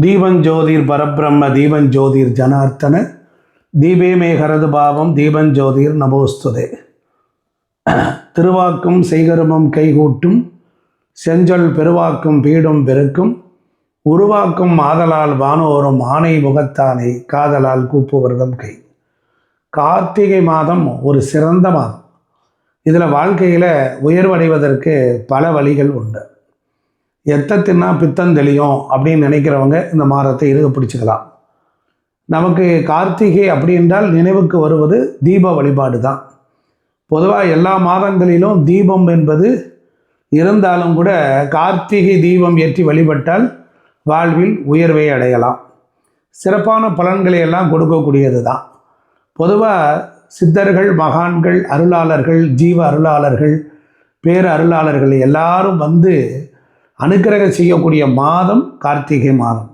தீபஞ்சோதிர் பரபிரம்ம தீபஞ்சோதிர் ஜனார்த்தன தீபே மே ஹரது பாவம் தீபஞ்சோதிர் நமோஸ்துதே. திருவாக்கும் செய்கருமம் கைகூட்டும் செஞ்சொல் பெருவாக்கும் பீடும் பெருக்கும் உருவாக்கும் ஆதலால் வானோரும் ஆணை முகத்தானை காதலால் கூப்புவர்தம் கை. கார்த்திகை மாதம் ஒரு சிறந்த மாதம். இதில் வாழ்க்கையில் உயர்வடைவதற்கு பல வழிகள் உண்டு. எத்தை தின்னா பித்தம் தெளியும் அப்படின்னு நினைக்கிறவங்க இந்த மாதத்தை இருக பிடிச்சிக்கலாம். நமக்கு கார்த்திகை அப்படி என்றால் நினைவுக்கு வருவது தீப வழிபாடு தான். பொதுவாக எல்லா மாதங்களிலும் தீபம் என்பது இருந்தாலும் கூட கார்த்திகை தீபம் ஏற்றி வழிபட்டால் வாழ்வில் உயர்வை அடையலாம். சிறப்பான பலன்களை எல்லாம் கொடுக்கக்கூடியது தான். பொதுவாக சித்தர்கள், மகான்கள், அருளாளர்கள், ஜீவ அருளாளர்கள், பேர் அருளாளர்கள் எல்லாரும் வந்து அனுக்கிரகம் செய்யக்கூடிய மாதம் கார்த்திகை மாதம்.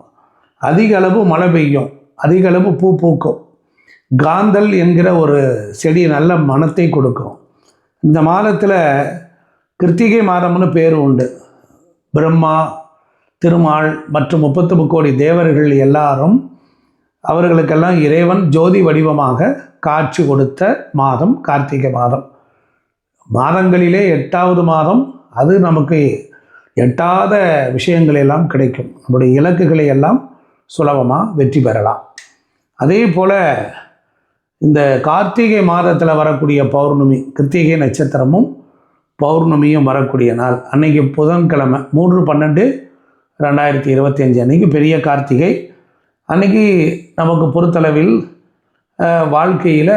அதிக அளவு மழை பெய்யும், அதிக அளவு பூ பூக்கும். காந்தல் என்கிற ஒரு செடி நல்ல மனத்தை கொடுக்கும். இந்த மாதத்தில் கிருத்திகை மாதம்னு பேர் உண்டு. பிரம்மா, திருமால் மற்றும் 33 கோடி தேவர்கள் எல்லாரும் அவர்களுக்கெல்லாம் இறைவன் ஜோதி வடிவமாக காட்சி கொடுத்த மாதம் கார்த்திகை மாதம். மாதங்களிலே 8வது மாதம். அது நமக்கு எட்டாத விஷயங்கள் எல்லாம் கிடைக்கும். நம்முடைய இலக்குகளை எல்லாம் சுலபமாக வெற்றி பெறலாம். அதே போல் இந்த கார்த்திகை மாதத்தில் வரக்கூடிய பௌர்ணமி, கிருத்திகை நட்சத்திரமும் பௌர்ணமியும் வரக்கூடிய நாள் அன்றைக்கி புதன்கிழமை 3/12/2025 அன்றைக்கி பெரிய கார்த்திகை. அன்றைக்கி நமக்கு பொறுத்தளவில் வாழ்க்கையில்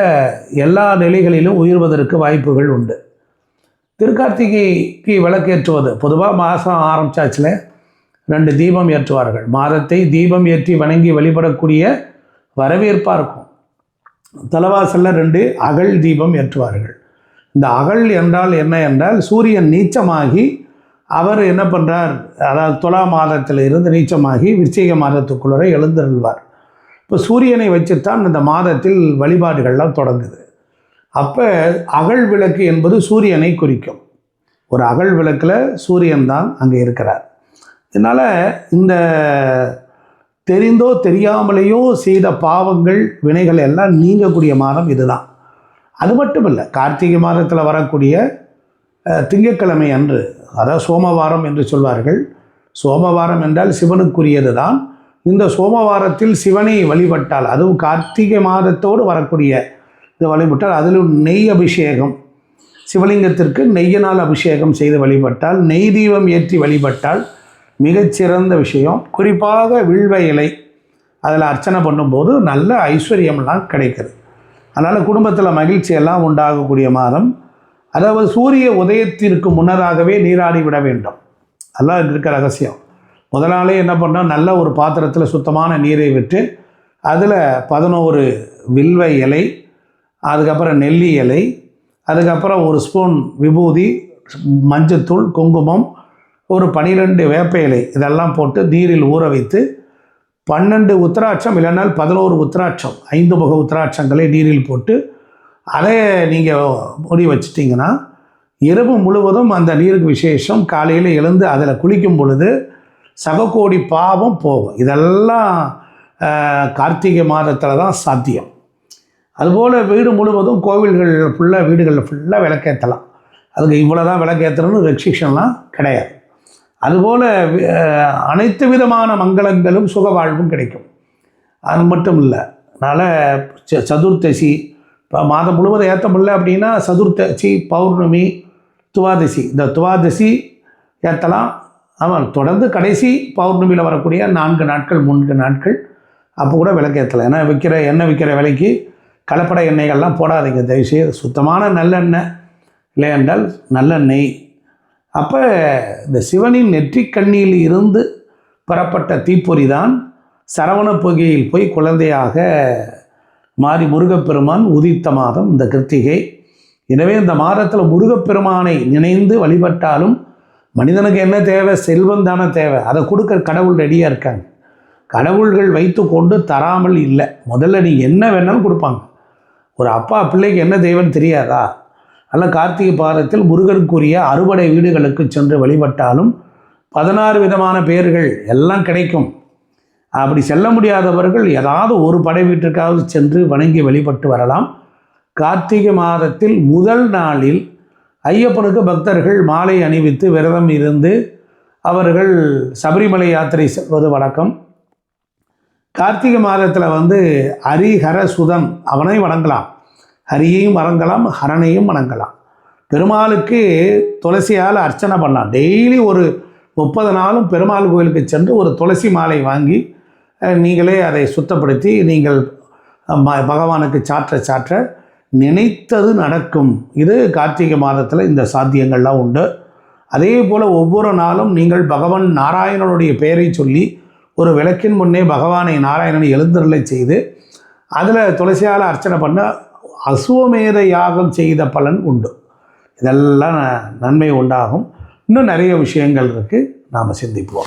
எல்லா நிலைகளிலும் உயர்வதற்கு வாய்ப்புகள் உண்டு. திருக்கார்த்திகைக்கு விளக்கேற்றுவது பொதுவாக மாதம் ஆரம்பித்தாச்சுல 2 தீபம் ஏற்றுவார்கள். மாதத்தை தீபம் ஏற்றி வணங்கி வழிபடக்கூடிய வரவேற்பாக இருக்கும். தலைவாசலில் 2 அகல் தீபம் ஏற்றுவார்கள். இந்த அகல் என்றால் என்ன என்றால் சூரியன் நீச்சமாகி அவர் என்ன பண்ணுறார், அதாவது துலா மாதத்தில் இருந்து நீச்சமாகி விருச்சிக மாதத்துக்குள்ளே எழுந்தருள்வார். இப்போ சூரியனை வச்சுத்தான் இந்த மாதத்தில் வழிபாடுகள்லாம் தொடங்குது. அப்போ அகல் விளக்கு என்பது சூரியனை குறிக்கும். ஒரு அகல் விளக்கில் சூரியன் தான் அங்கே இருக்கிறார். இதனால் இந்த தெரிந்தோ தெரியாமலேயோ செய்த பாவங்கள், வினைகள் எல்லாம் நீங்கக்கூடிய மாதம் இதுதான். அது மட்டும் இல்லை, கார்த்திகை மாதத்தில் வரக்கூடிய திங்கட்கிழமை அன்று, அதாவது சோமவாரம் என்று சொல்வார்கள். சோமவாரம் என்றால் சிவனுக்குரியது தான். இந்த சோமவாரத்தில் சிவனை வழிபட்டால், அதுவும் கார்த்திகை மாதத்தோடு வரக்கூடிய இதை வழிபட்டால், அதிலும் நெய் அபிஷேகம், சிவலிங்கத்திற்கு நெய்யினால் அபிஷேகம் செய்து வழிபட்டால், நெய் தீபம் ஏற்றி வழிபட்டால் மிகச்சிறந்த விஷயம். குறிப்பாக வில்வ இலை அதில் அர்ச்சனை பண்ணும்போது நல்ல ஐஸ்வர்யம்லாம் கிடைக்குது. அதனால் குடும்பத்தில் மகிழ்ச்சியெல்லாம் உண்டாகக்கூடிய மாதம். அதாவது சூரிய உதயத்திற்கு முன்னதாகவே நீராடி விட வேண்டும். அதெல்லாம் இருக்க ரகசியம். முதலாளே என்ன பண்ணால் நல்ல ஒரு பாத்திரத்தில் சுத்தமான நீரை விட்டு அதில் 11 வில்வ இலை, அதுக்கப்புறம் நெல்லி இலை, அதுக்கப்புறம் 1 ஸ்பூன் விபூதி, மஞ்சத்தூள், குங்குமம், ஒரு 12 வேப்ப இலை இதெல்லாம் போட்டு நீரில் ஊற வைத்து 12 உத்திராட்சம் இல்லைனால் 11 உத்திராட்சம், 5 முக உத்திராட்சங்களை நீரில் போட்டு அதை நீங்கள் மூடி வச்சிட்டிங்கன்னா இரவு முழுவதும் அந்த நீருக்கு விசேஷம். காலையில் எழுந்து அதில் குளிக்கும் பொழுது சககோடி பாவம் போகும். இதெல்லாம் கார்த்திகை மாதத்தில் தான் சாத்தியம். அதுபோல் வீடு முழுவதும் கோவில்கள் ஃபுல்லாக, வீடுகளில் ஃபுல்லாக விளக்கேற்றலாம். அதுக்கு இவ்வளோ தான் விளக்கேற்றணும்னு ரெஸ்ட்ரிக்ஷன்லாம் கிடையாது. அதுபோல் அனைத்து விதமான மங்களங்களும் சுக வாழ்வும் கிடைக்கும். அது மட்டும் இல்லை, அதனால் சதுர்த்தசி இப்போ மாதம் முழுவதும் ஏற்ற முடியல அப்படின்னா சதுர்த்தசி, பௌர்ணமி, துவாதசி, இந்த துவாதசி ஏற்றலாம். ஆமாம், தொடர்ந்து கடைசி பௌர்ணமியில் வரக்கூடிய 4 நாட்கள் 3 நாட்கள் அப்போ கூட விளக்கேற்றலாம். ஏன்னா எண்ணெய் விற்கிற விலைக்கு கலப்பட எண்ணெய்கள்லாம் போடாதீங்க தயவுசெய்து. சுத்தமான நல்லெண்ணெய், இல்லை என்றால் நல்லெண்ணெய். அப்போ இந்த சிவனின் நெற்றிக்கண்ணியில் இருந்து பெறப்பட்ட தீப்பொறி தான் சரவண பொய்கையில் போய் குழந்தையாக மாறி முருகப்பெருமான் உதித்த மாதம் இந்த கிருத்திகை. எனவே இந்த மாதத்தில் முருகப்பெருமானை நினைந்து வழிபட்டாலும் மனிதனுக்கு என்ன தேவை? செல்வம் தானே தேவை. அதை கொடுக்க கடவுள் ரெடியாக இருக்காங்க. கடவுள்கள் வைத்து கொண்டு தராமல் இல்லை. முதல்ல நீ என்ன வேணாலும் கொடுப்பாங்க. ஒரு அப்பா பிள்ளைக்கு என்ன தேவைன்னு தெரியாதா? அல்ல, கார்த்திகை பாதத்தில் முருகனுக்குரிய அறுபடை வீடுகளுக்கு சென்று வழிபட்டாலும் 16 விதமான பேர்கள் எல்லாம் கிடைக்கும். அப்படி செல்ல முடியாதவர்கள் ஏதாவது ஒரு படை வீட்டிற்காவது சென்று வணங்கி வழிபட்டு வரலாம். கார்த்திகை மாதத்தில் முதல் நாளில் ஐயப்பனுக்கு பக்தர்கள் மாலை அணிவித்து விரதம் இருந்து அவர்கள் சபரிமலை யாத்திரை செல்வது வழக்கம். கார்த்திகை மாதத்தில் ஹரிஹர சுதன் அவனை வணங்கலாம். ஹரியையும் வணங்கலாம், ஹரனையும் வணங்கலாம். பெருமாளுக்கு துளசியால் அர்ச்சனை பண்ணலாம். டெய்லி ஒரு 30 நாளும் பெருமாள் கோயிலுக்கு சென்று ஒரு துளசி மாலை வாங்கி நீங்களே அதை சுத்தப்படுத்தி நீங்கள் பகவானுக்கு சாற்ற நினைத்தது நடக்கும். இது கார்த்திகை மாதத்தில் இந்த சாத்தியங்கள்லாம் உண்டு. அதே போல் ஒவ்வொரு நாளும் நீங்கள் பகவான் நாராயணனுடைய பெயரை சொல்லி ஒரு விளக்கின் முன்னே பகவானை நாராயணனை எழுந்தருளை செய்து அதில் துளசியால் அர்ச்சனை பண்ண அசுவமேத யாகம் செய்த பலன் உண்டு. இதெல்லாம் நன்மை உண்டாகும். இன்னும் நிறைய விஷயங்கள் இருக்குது, நாம் சிந்திப்போம்.